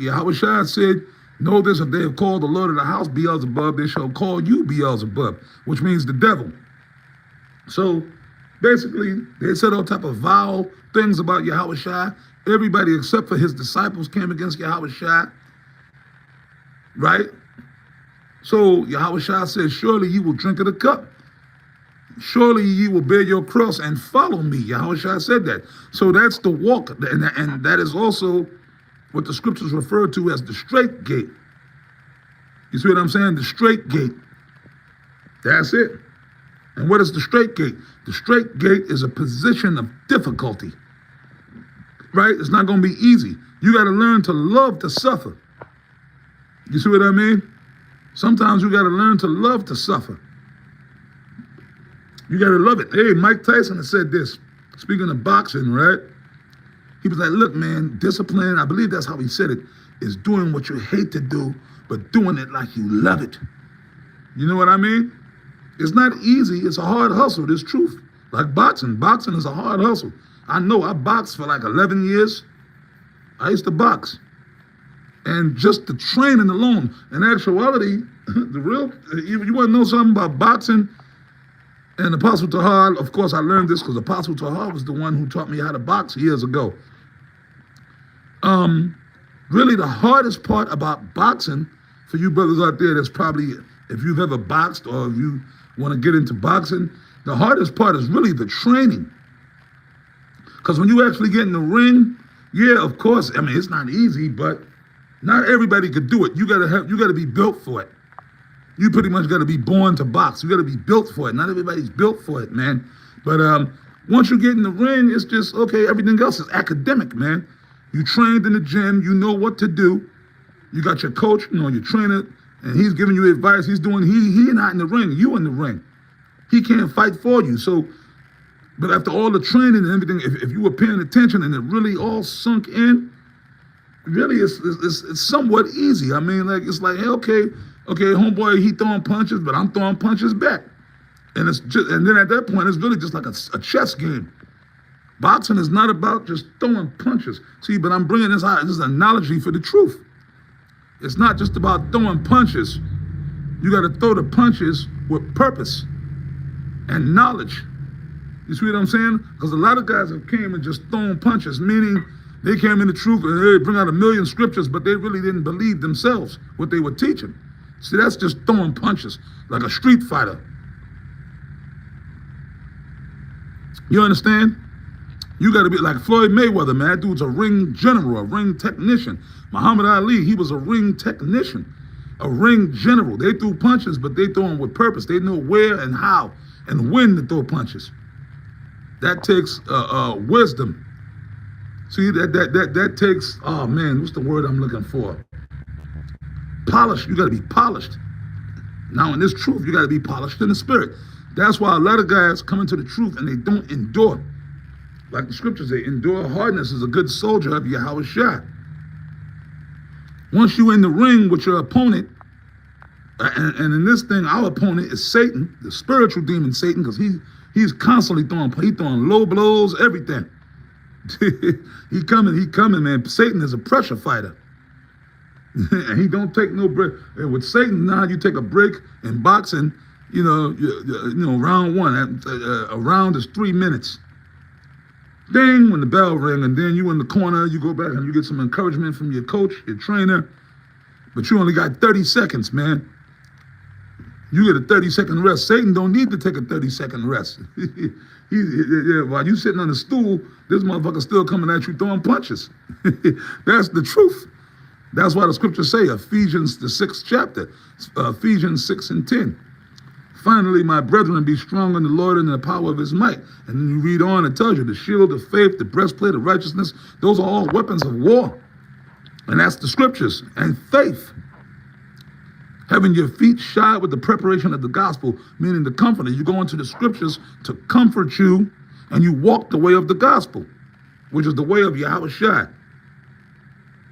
Yahushua said, know this, if they have called the Lord of the house Beelzebub, they shall call you Beelzebub, which means the devil. So basically, they said all type of vile things about Yahushua. Everybody except for his disciples came against Yahushua, right? So Yahushua says, surely you will drink of the cup. Surely you will bear your cross and follow me. Yahushua said that. So that's the walk, and that is also what the scriptures refer to as the straight gate. You see what I'm saying? The straight gate. That's it. And what is the straight gate? The straight gate is a position of difficulty, right? It's not going to be easy. You got to learn to love to suffer. You see what I mean? Sometimes you got to learn to love to suffer. You got to love it. Hey, Mike Tyson has said this, speaking of boxing, right? He was like, look, man, discipline, I believe that's how he said it, is doing what you hate to do, but doing it like you love it. You know what I mean? It's not easy. It's a hard hustle. There's truth. Like boxing. Boxing is a hard hustle. I know. I boxed for like 11 years. I used to box. And just the training alone. In actuality, you want to know something about boxing? And Apostle Rawchaa, of course, I learned this because Apostle Rawchaa was the one who taught me how to box years ago. Really, the hardest part about boxing, for you brothers out there that's probably, if you've ever boxed or if you want to get into boxing, the hardest part is really the training. Because when you actually get in the ring, yeah, of course, I mean, it's not easy, but not everybody could do it. You gotta be built for it. You pretty much gotta be born to box. You gotta be built for it. Not everybody's built for it, man. But once you get in the ring, it's just, okay, everything else is academic, man. You trained in the gym, you know what to do. You got your coach, you know, your trainer, and he's giving you advice. He's doing, he not in the ring, you in the ring. He can't fight for you. So, but after all the training and everything, if you were paying attention and it really all sunk in, really it's somewhat easy. I mean, like, it's like, hey, okay, homeboy, he throwing punches, but I'm throwing punches back. And it's just, and then at that point, it's really just like a chess game. Boxing is not about just throwing punches. See, but I'm bringing this out. This is an analogy for the truth. It's not just about throwing punches. You got to throw the punches with purpose and knowledge. You see what I'm saying? Because a lot of guys have came and just thrown punches, meaning they came in the truth and they bring out 1,000,000 scriptures, but they really didn't believe themselves what they were teaching. See, that's just throwing punches like a street fighter. You understand? You got to be like Floyd Mayweather, man. That dude's a ring general, a ring technician. Muhammad Ali, he was a ring technician, a ring general. They threw punches, but they threw them with purpose. They know where and how and when to throw punches. That takes wisdom. See, that takes, oh man, what's the word I'm looking for? Polish. You got to be polished. Now in this truth, you got to be polished in the spirit. That's why a lot of guys come into the truth and they don't endure. Like the scriptures say, endure hardness is a good soldier of Yahushua. Once you in the ring with your opponent, and in this thing, our opponent is Satan, the spiritual demon Satan, because he's constantly throwing low blows, everything. he coming, man. Satan is a pressure fighter. And he don't take no break. And with Satan, now you take a break in boxing, you know, round one. A round is 3 minutes. Ding, when the bell ring, and then you in the corner, you go back and you get some encouragement from your coach, your trainer, but you only got 30 seconds, man. You get a 30-second rest. Satan don't need to take a 30-second rest. While you sitting on the stool, this motherfucker's still coming at you throwing punches. That's the truth. That's why the scriptures say, Ephesians, the 6th chapter, Ephesians 6 and 10. Finally, my brethren, be strong in the Lord and in the power of his might. And then you read on, it tells you the shield of faith, the breastplate of righteousness, those are all weapons of war. And that's the scriptures. And faith. Having your feet shod with the preparation of the gospel, meaning the comforter. You go into the scriptures to comfort you, and you walk the way of the gospel, which is the way of Yahushua.